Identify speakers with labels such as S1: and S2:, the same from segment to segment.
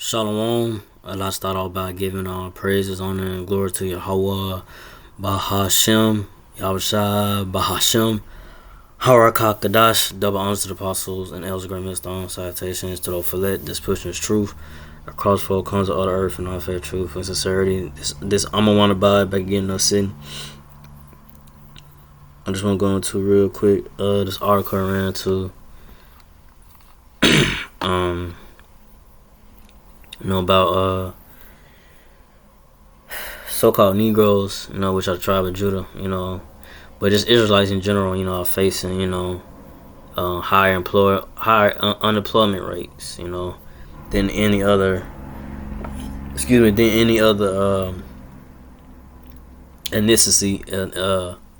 S1: Shalom. Allah start off by giving all praises, honor, and glory to Yahweh, Bahashem, Yahushua, Bahashem, Harakah Kadash, double honors to the apostles and elders, great millstone, salutations to the Philet, this pushing is truth, across four corners of the earth, and all fair truth and sincerity. This I'm gonna want to buy by getting us sitting. I just want to go into real quick. This article I ran to, about so-called Negroes, which are the tribe of Judah, but just Israelites in general, are facing, higher unemployment rates, than any other,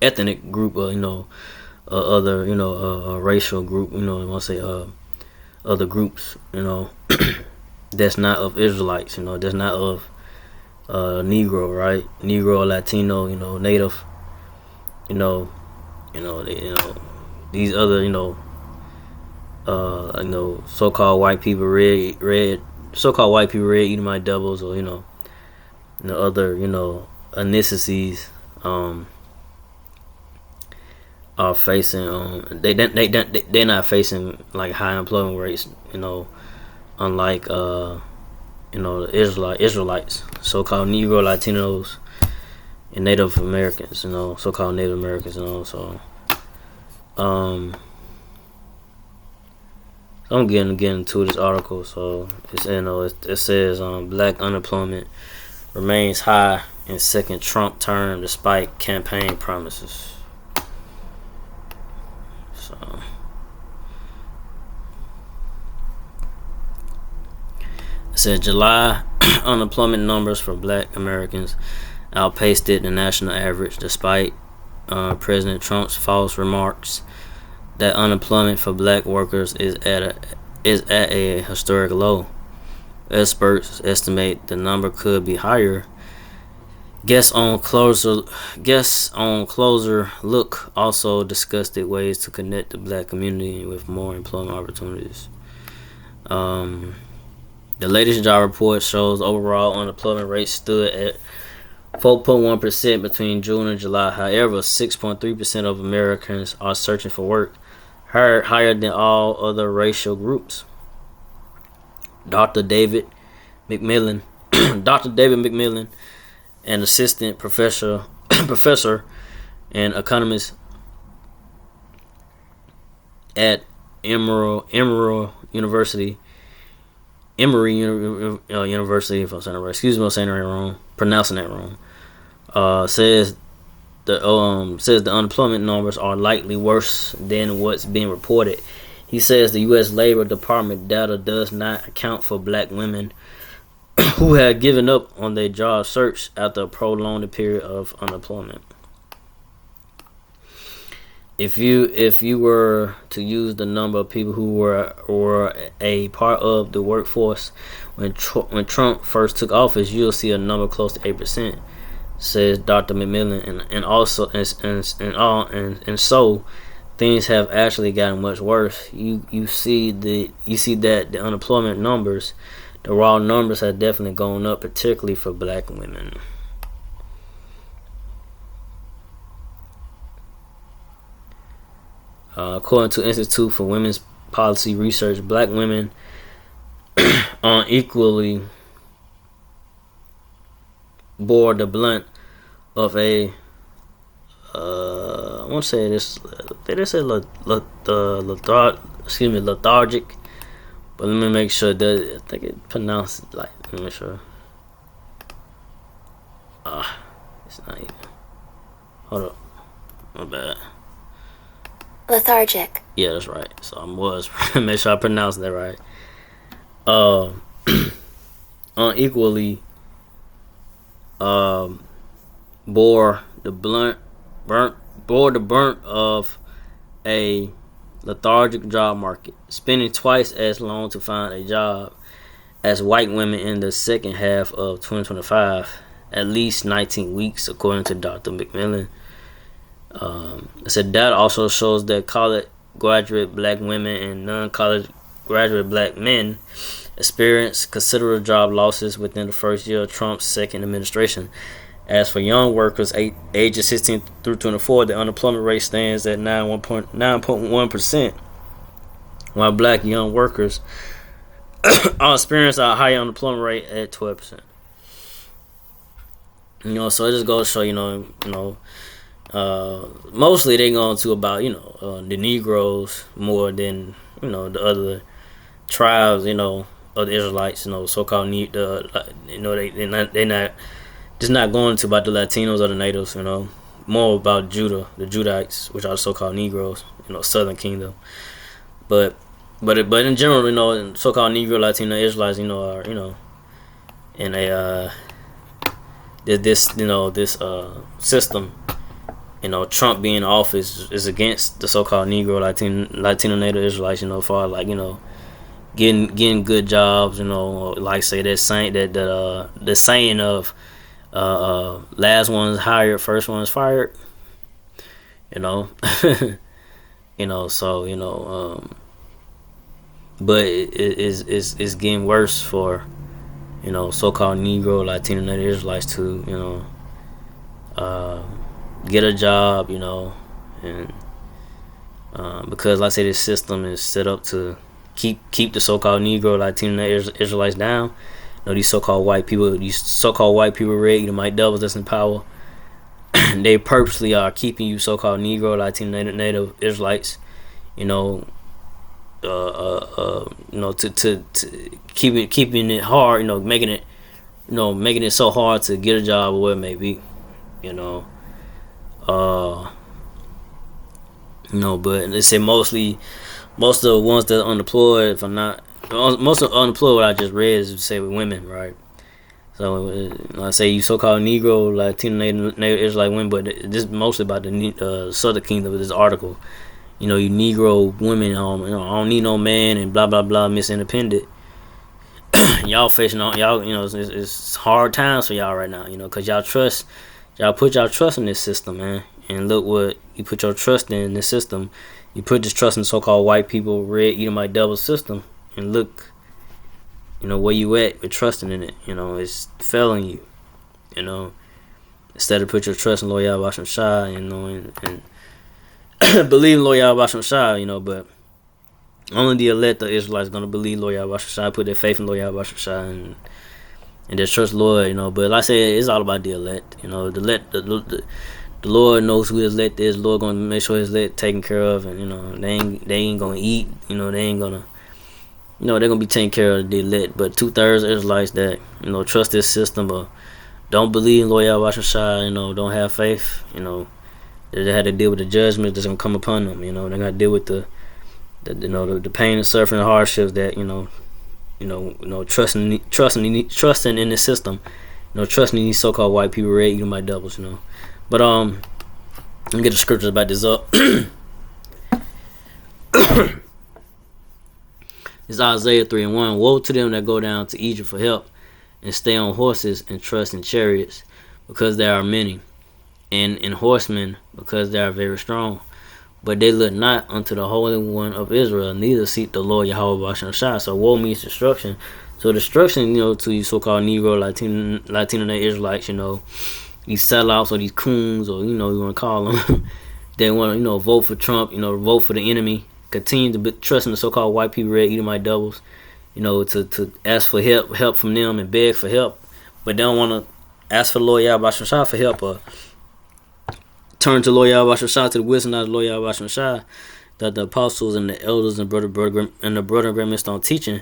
S1: ethnic group, other, racial group, I want to say, other groups, that's not of Israelites, that's not of Negro, right? Negro, Latino, Native, these other, so-called white people, so-called white people, red Edomite devils, or other, ethnicities, are facing, they're not facing like high employment rates, unlike the Israelites, so-called Negro, Latinos, and Native Americans, so-called Native Americans, so I'm getting into this article. So it's it says black unemployment remains high in second Trump term despite campaign promises. So it said July unemployment numbers for black Americans outpaced the national average despite President Trump's false remarks that unemployment for black workers is at a historic low. Experts estimate the number could be higher. Guests on closer look also discussed ways to connect the black community with more employment opportunities. The latest job report shows overall unemployment rate stood at 4.1% between June and July. However, 6.3% of Americans are searching for work, higher than all other racial groups. Dr. David McMillan, an assistant professor and economist at Emory University, if I'm saying it right. Excuse me, I'm saying it wrong. Pronouncing that wrong. Says the unemployment numbers are likely worse than what's being reported. He says the U.S. Labor Department data does not account for black women who had given up on their job search after a prolonged period of unemployment. If you were to use the number of people who were a part of the workforce when Trump first took office, you'll see a number close to 8%, says Dr. McMillan, and so things have actually gotten much worse. You see that the unemployment numbers, the raw numbers, have definitely gone up, particularly for black women. According to Institute for Women's Policy Research, black women unequally bore the blunt of a I want to say this. They say lethargic, but let me make sure that I think it pronounced like. Let me make sure. It's not even. Hold up, my bad.
S2: Lethargic.
S1: Yeah, that's right. So I was make sure I pronounced that right. Unequally bore the burnt of a lethargic job market, spending twice as long to find a job as white women in the second half of 2025, at least 19 weeks, according to Dr. McMillan. It said data also shows that college graduate black women and non-college graduate black men experienced considerable job losses within the first year of Trump's second administration. As for young workers ages 16 through 24, the unemployment rate stands at 9.1%, while black young workers are experiencing a higher unemployment rate at 12%. So it just goes to show, mostly they going to about the Negroes more than the other tribes, of the Israelites, so-called they not just not going to about the Latinos or the natives, more about Judah, the Judites, which are the so-called Negroes, Southern Kingdom. But in general, so-called Negro, Latino, Israelites, are in a this system. Trump being in office is against the so-called Negro, Latino, Native Israelites. For getting good jobs. Like say that the saying of last one's hired, first one's fired. But it's getting worse for so-called Negro, Latino, Native Israelites to get a job, and because like I say, this system is set up to keep the so-called Negro, Latino, Native Israelites down. These so-called white people, red Edomite devils that's in power. They purposely are keeping you so-called Negro, Latino, Native Israelites, to keeping it hard, making it so hard to get a job or what it may be, but they say most of the ones that are unemployed, most of the unemployed, what I just read is say with women, right? So I say you so-called Negro, Latino, Native Israelite women, but this is mostly about the Southern Kingdom of this article. You Negro women, I don't need no man and blah blah blah, Miss Independent. Y'all facing y'all, it's hard times for y'all right now, because y'all put y'all trust in this system, man. And look what you put your trust in this system. You put this trust in the so-called white people, red Edomite devil system, and look, where you at with trusting in it. It's failing you. Instead of put your trust in Lord Yahweh Hashem Shai, and believe in Lord Yahweh Hashem Shai, but only the elect of Israelites gonna believe Lord Yahweh Hashem Shai, put their faith in Lord Yahweh Hashem Shai, and just trust Lord, But like I said, it's all about the elect. The Lord knows who his elect is. The Lord gonna make sure his elect taken care of, and they ain't gonna eat. They ain't gonna, they're gonna be taking care of the elect. But 2/3 of Israelites that trust this system, but don't believe in Lord Yahweh Hashem Shai, don't have faith, they had to deal with the judgment that's gonna come upon them. They gotta deal with the pain and suffering and hardships that trusting in the system, trusting in these so-called white people, red Edomite devils, But let me get the scriptures about this up. It's Isaiah 3:1. Woe to them that go down to Egypt for help, and stay on horses and trust in chariots, because there are many, and in horsemen, because they are very strong. But they look not unto the Holy One of Israel, neither seek the Lord Yahweh Hashem Shai. So woe means destruction. So destruction, to you so-called Negro, Latino Israelites, these sellouts or these coons, or you want to call them. They want to vote for Trump, vote for the enemy, continue to trust in the so-called white people, red Edomite devils, to ask for help from them and beg for help, but they don't want to ask for the Lord Yahweh Hashem Shai for help, or turn to Lord Yahweh Hashem Shai, to the wisdom of the Lord Yahweh Hashem Shai that the apostles and the elders and brother and grandmasters are teaching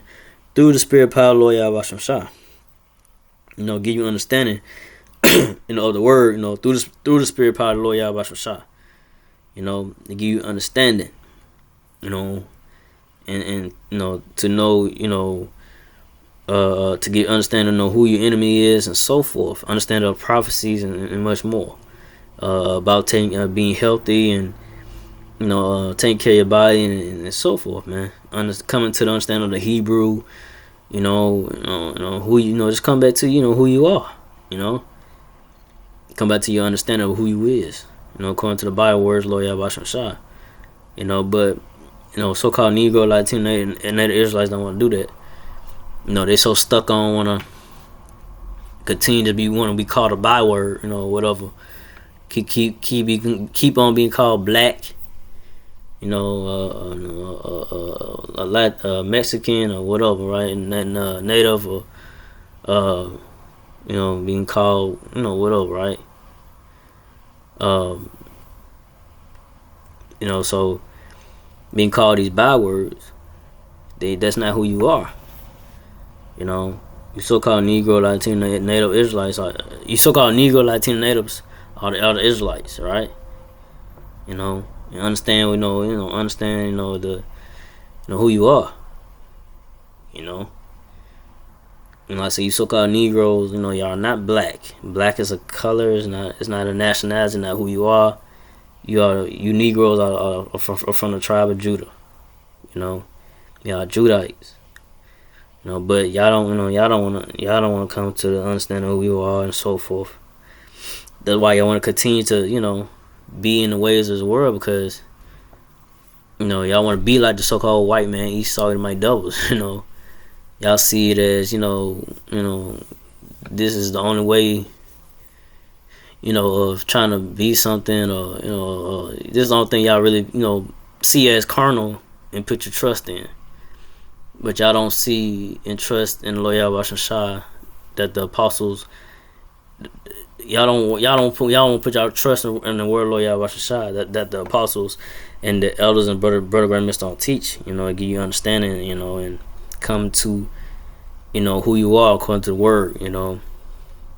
S1: through the spirit power of Lord Yahweh Hashem Shai. Give you understanding of the word, through the spirit power of the Lord Yahweh Hashem Shai. To give you understanding, and to know, to get understanding, who your enemy is and so forth, understanding of prophecies and much more, about being healthy and taking care of your body and so forth, man. Coming to the understanding of the Hebrew, who just come back to who you are, come back to your understanding of who you is, according to the Bible words, Lord Yahweh Hashem Shai, but so-called Negro, Latino, and Native Israelites don't want to do that. They so stuck on wanna continue to wanna be called a byword, whatever. Keep on being called black, Mexican or whatever, right? And then native or being called, whatever, right? Um, so being called these bywords, that's not who you are. You so-called Negro, Latino, Native Israelites, you so-called Negro, Latino natives are the Israelites, right? You understand, understand, who you are. I say you so-called Negroes, y'all are not black. Black is a color, it's not a nationality, not who you are. You Negroes are from the tribe of Judah. Y'all are Judites. But y'all don't wanna come to the understanding of who you are and so forth. That's why y'all wanna continue to, be in the ways of this world, because y'all wanna be like the so-called white man, eat salty my doubles, Y'all see it as, this is the only way, of trying to be something, or, this is the only thing y'all really, see as carnal and put your trust in. But y'all don't see and trust in the Lord Yahweh Shah that the apostles, y'all don't put y'all trust in the word of Lord Yahweh Shah that the apostles and the elders and brother grandmas don't teach. Give you understanding, and come to, who you are according to the word, and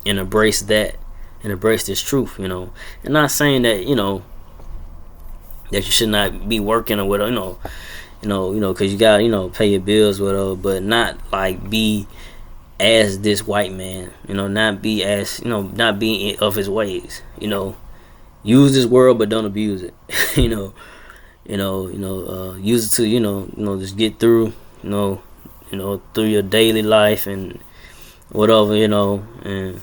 S1: embrace that and embrace this truth, and not saying that, that you should not be working or whatever, because you got, pay your bills, whatever, but not like be as this white man, not be as, not be of his ways, use this world but don't abuse it, use it to, just get through, through your daily life and whatever, and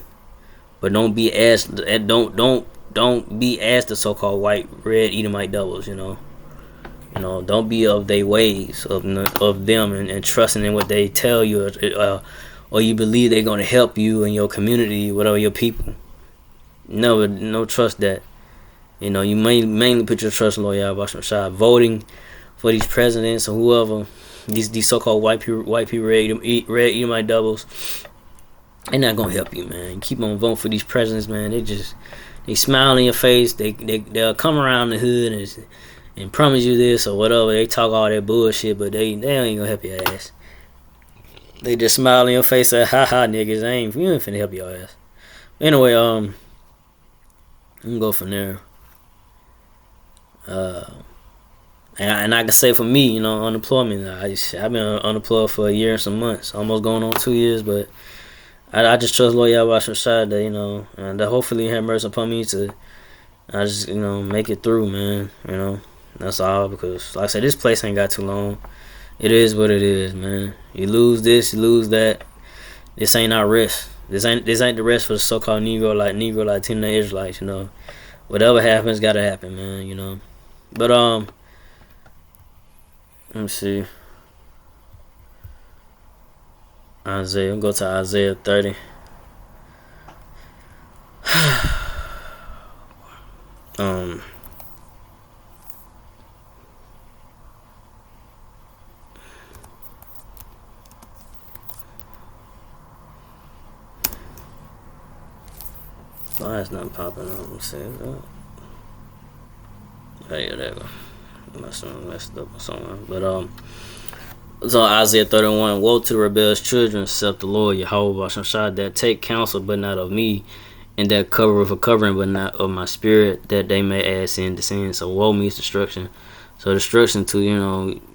S1: but don't be as don't be as the so-called white red Edomite devils, don't be of their ways of them and trusting in what they tell you, or you believe they're gonna help you and your community, whatever, your people. No trust that. You mainly put your trust in Lord Yahweh Shah. Voting for these presidents or whoever, these so-called white people, red Edomite doubles, they're not gonna help you, man. Keep on voting for these presidents, man. They smile in your face. They'll come around the hood and promise you this or whatever. They talk all that bullshit, but they ain't gonna help your ass. They just smile in your face and say, ha niggas, you ain't finna help your ass. Anyway, I'm gonna go from there. And I can say for me, unemployment, I've been unemployed for a year and some months, almost going on 2 years, but I just trust Lord Yahweh Shah that, and that hopefully have mercy upon me to, I just, make it through, man, that's all, because like I said, this place ain't got too long. It is what it is, man. You lose this, you lose that. This ain't our rest. This ain't the rest for the so-called Negro, Latino Israelites, Whatever happens, gotta happen, man, But, let me see. Isaiah, go to Isaiah 30. Why is not popping up? Let me see. Oh yeah, there you go. Messed up or something. But so Isaiah 31, woe to the rebellious children, except the Lord Yahweh Shah, that take counsel but not of me, and that cover with a covering but not of my spirit, that they may add sin to sin. So woe means destruction. So destruction to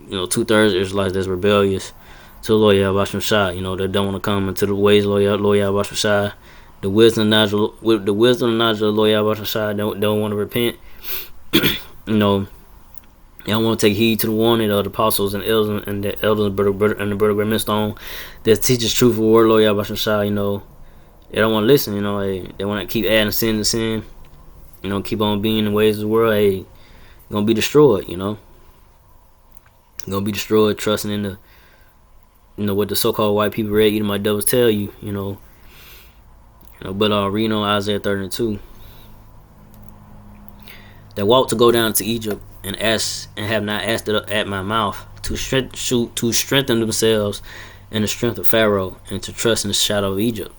S1: 2/3 Israelites that's rebellious to the Lord Yahweh Shah, that don't want to come into the ways of Lord Yahweh Shah. The wisdom and knowledge of the Lord Yahweh Shah don't want to repent. They don't want to take heed to the warning of the apostles and elders and the brother Graham Stone that teaches truth of the word Lord Yahweh Shah. They don't want to listen. They want to keep adding sin to sin. Keep on being in the ways of the world. You're gonna be destroyed. You're gonna be destroyed trusting in what the so-called white people, red Edomite devils, tell you. But reading on Isaiah 32, that walk to go down to Egypt and ask and have not asked it at my mouth to strengthen themselves in the strength of Pharaoh and to trust in the shadow of Egypt.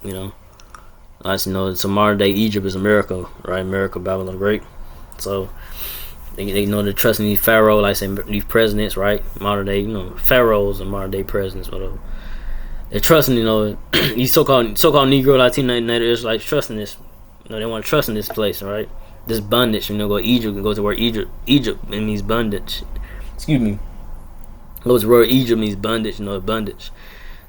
S1: So modern day Egypt is America, right? America, Babylon the Great. So they know they're trusting these Pharaoh, like I say, these presidents, right? Modern day, pharaohs and modern day presidents, whatever. They're trusting, these so-called Negro, Latino, Native Israelites trusting this. They want to trust in this place, right? This bondage, go to Egypt, go to where Egypt means bondage. Excuse me. Go to where Egypt means bondage, bondage.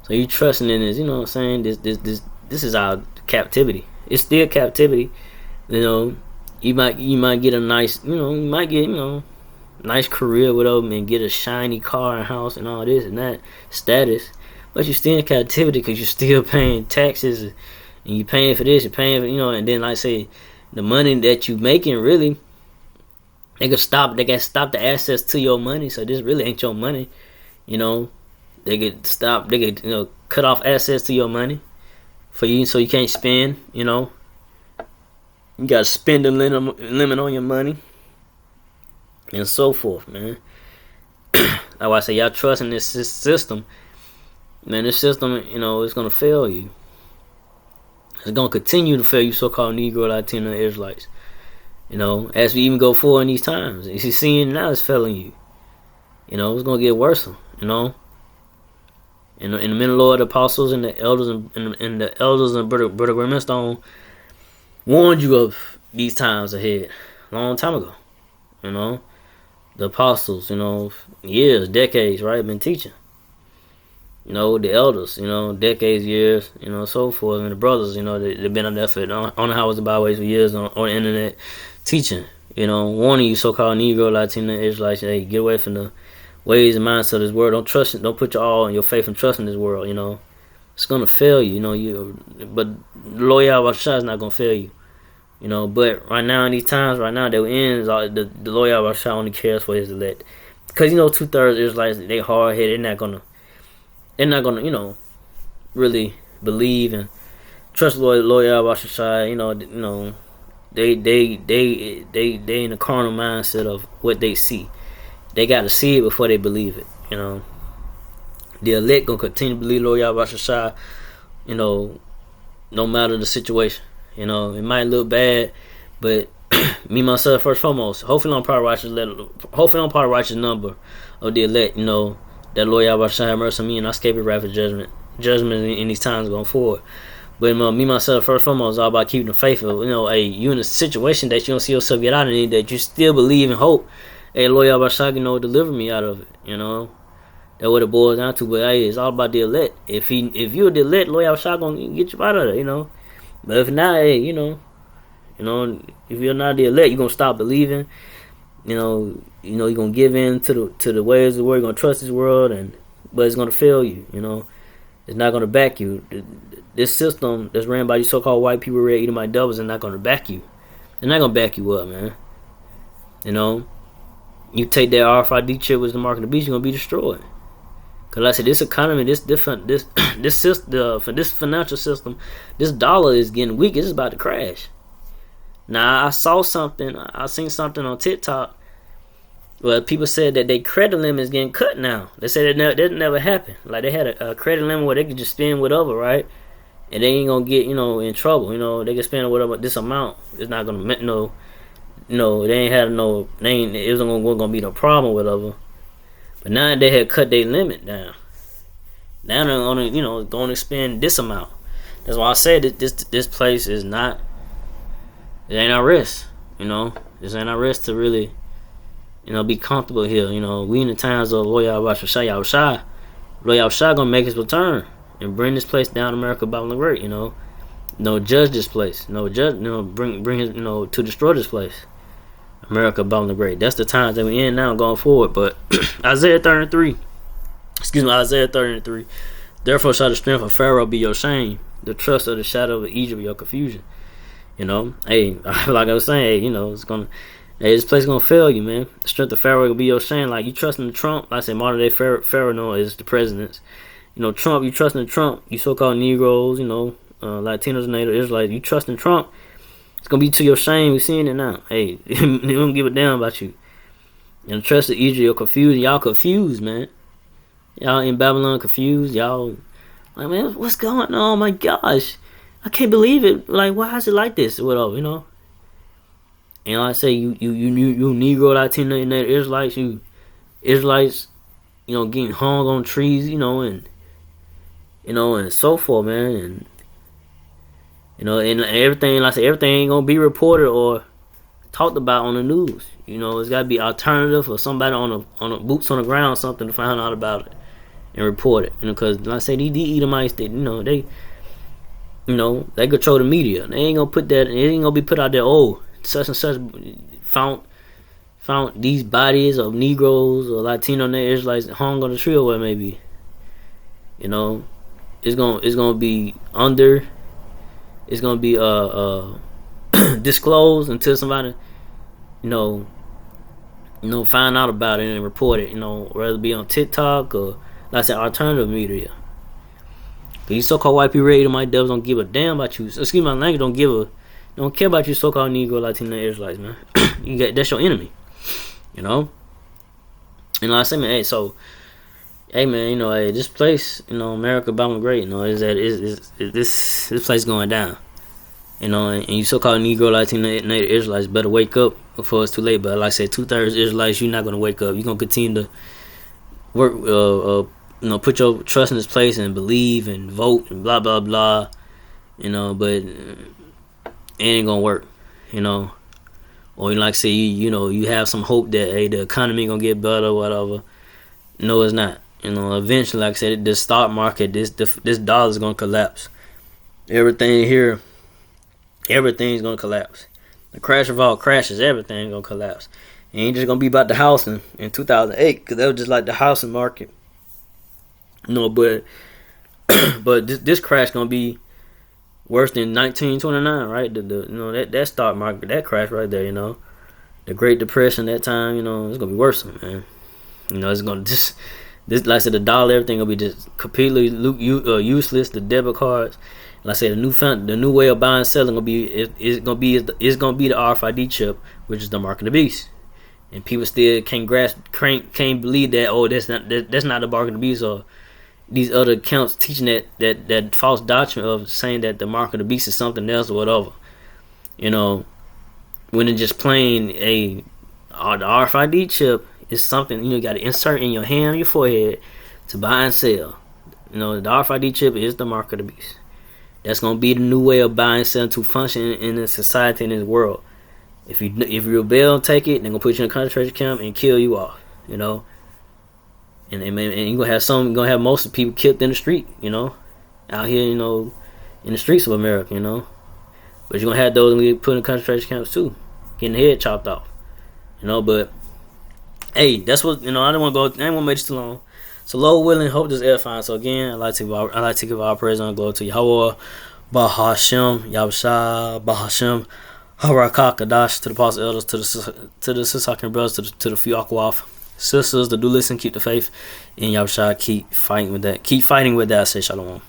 S1: So you trusting in this, what I'm saying? This is our captivity. It's still captivity. You might get a nice, nice career with them and get a shiny car and house and all this and that status, but you're still in captivity because you're still paying taxes and you're paying for this, you're paying for, and then like I say, the money that you making really, they can stop the access to your money, so this really ain't your money, they could stop, they could cut off access to your money for you, so you can't spend, you gotta spend the limit on your money and so forth, man. That's why I say y'all trust in this system, man. This system, it's gonna fail you. It's gonna continue to fail you, so-called Negro, Latino, Israelites. As we even go forward in these times, you seeing now it's failing you. It's gonna get worse. And the men of the Lord, the apostles, and the elders, and the elders and Brother Grimstone warned you of these times ahead, a long time ago. The apostles, years, decades, right, been teaching. The elders, decades, years, so forth, and the brothers, they've been on the effort on the highways and byways for years on the internet, teaching, warning you, so-called Negro, Latino, Israelites, hey, get away from the ways and minds of this world. Don't trust it. Don't put your all and your faith and trust in this world. It's gonna fail you. But the Lord Yahweh is not gonna fail you. But right now in these times, right now that we're in, the Lord Yahweh only cares for His elect, because 2/3 Israelites, they hard headed. They're not gonna, really believe and trust Lord Yahweh. They in the carnal mindset of what they see. They got to see it before they believe it. The elect gonna continue to believe Lord Yahweh, no matter the situation. It might look bad, but me myself first and foremost. Hopefully, I'm part of righteous number of the elect. That Lord Yahweh have mercy on me and I escape the wrath of judgment in these times going forward. But me myself first and foremost is all about keeping the faith of you in a situation that you don't see yourself get out of it, that you still believe and hope. Hey, Lord Yahweh, deliver me out of it. That's what it boils down to. But hey, it's all about the elect. If you're the elect, Lord Yahweh gonna get you out of it. But if not, hey, if you're not the elect, you're gonna stop believing. You're gonna give in to the ways of the world. You're gonna trust this world, but it's gonna fail you. It's not gonna back you. This system that's ran by these so-called white people, red Edomite devils, is not gonna back you. They're not gonna back you up, man. You take that RFID chip with the mark of the beast, you're gonna be destroyed. Cause like I said, this economy, this system, for this financial system, this dollar is getting weak. It's about to crash. Now I seen something on TikTok where people said that their credit limit is getting cut now. They said that never happened. Like they had a credit limit where they could just spend whatever, right? And they ain't gonna get in trouble. They can spend whatever this amount. It's not gonna they ain't had it wasn't gonna be no problem with whatever. But now they had cut their limit down. Now they're only going to spend this amount. That's why I said that this place is not. It ain't our risk. This ain't our risk to really, be comfortable here. We in the times of Lord Yahweh Shai. Lord Yahweh gonna make his return and bring this place down, America, Babylon the Great. Judge this place. Bring his, to destroy this place. America, Babylon the Great. That's the times that we're in now going forward. But Isaiah 33. Therefore shall the strength of Pharaoh be your shame, the trust of the shadow of Egypt your confusion. Hey, like I was saying, it's gonna, this place gonna fail you, man. The strength of Pharaoh will be your shame. Like you trusting the Trump, like I said, modern day Pharaoh is the presidents. Trump. You trust in Trump. You so-called Negroes. Latinos and Native Israelites. You trust in Trump. It's gonna be to your shame. We're seeing it now. Hey, they don't give a damn about you. And trust in Israel confused. Y'all confused, man. Y'all in Babylon confused. Y'all like, man, what's going on? Oh my gosh, I can't believe it. Like, why is it like this or whatever, And like I say, you Negro, Latino, Native Israelites, you Israelites, getting hung on trees, and so forth, man, and everything. Like I say, everything ain't gonna be reported or talked about on the news. It's got to be alternative or somebody on a boots on the ground or something to find out about it and report it. Because like I say, these Edomites, they control the media. They ain't gonna put that. It ain't gonna be put out there. Oh, such and such found these bodies of Negroes or Latino Native Israelites hung on the tree or what it may be. It's gonna be under. It's gonna be disclosed until somebody find out about it and report it. Whether it be on TikTok or like I said, alternative media. These so-called white people, Edomite devils don't give a damn about you. Excuse my language. Don't care about you, so-called Negro, Latino Israelites, man. That's your enemy. And like I say, man, hey man, hey, this place, America, Obama, great, this place going down, and you so-called Negro, Latino, Native Israelites better wake up before it's too late. But like I said, 2/3 Israelites, you're not gonna wake up. You're gonna continue to work, put your trust in this place and believe and vote and blah blah blah, but it ain't gonna work, Or like say you have some hope that the economy gonna get better or whatever. No, it's not. Eventually, like I said, the stock market, this dollar's gonna collapse. Everything's gonna collapse. The crash of all crashes, everything's gonna collapse. It ain't just gonna be about the housing in 2008, because that was just like the housing market. But this crash gonna be worse than 1929, right? That stock market, that crash right there, the Great Depression that time, it's gonna be worse, man. It's gonna this like I said, the dollar, everything gonna be just completely useless. The debit cards, like I said, the new way of buying and selling it's gonna be the RFID chip, which is the mark of the beast. And people still can't believe that. Oh, that's not the mark of the beast, or these other accounts teaching that false doctrine of saying that the mark of the beast is something else or whatever. When it's just plain the RFID chip is something you got to insert in your hand or your forehead to buy and sell. The RFID chip is the mark of the beast. That's gonna be the new way of buying and selling to function in this society, in this world. If you rebel, take it, they're gonna put you in a concentration camp and kill you off. And you're gonna have most of the people killed in the street, out here, in the streets of America, But you're gonna have those put in concentration camps too, getting the head chopped off, But hey, that's what I don't want to go. I ain't want to make it too long. So, Lord willing, hope this edifying. So again, I like to give our praise and glory to Yahweh, Bahashem, Yahusha, Bahashem, Harakah Kadash, to the apostle elders, to the Sisakim brothers, to the few Akwaf sisters that do listen, keep the faith, and Yahusha keep fighting with that. Keep fighting with that. I say Shalom.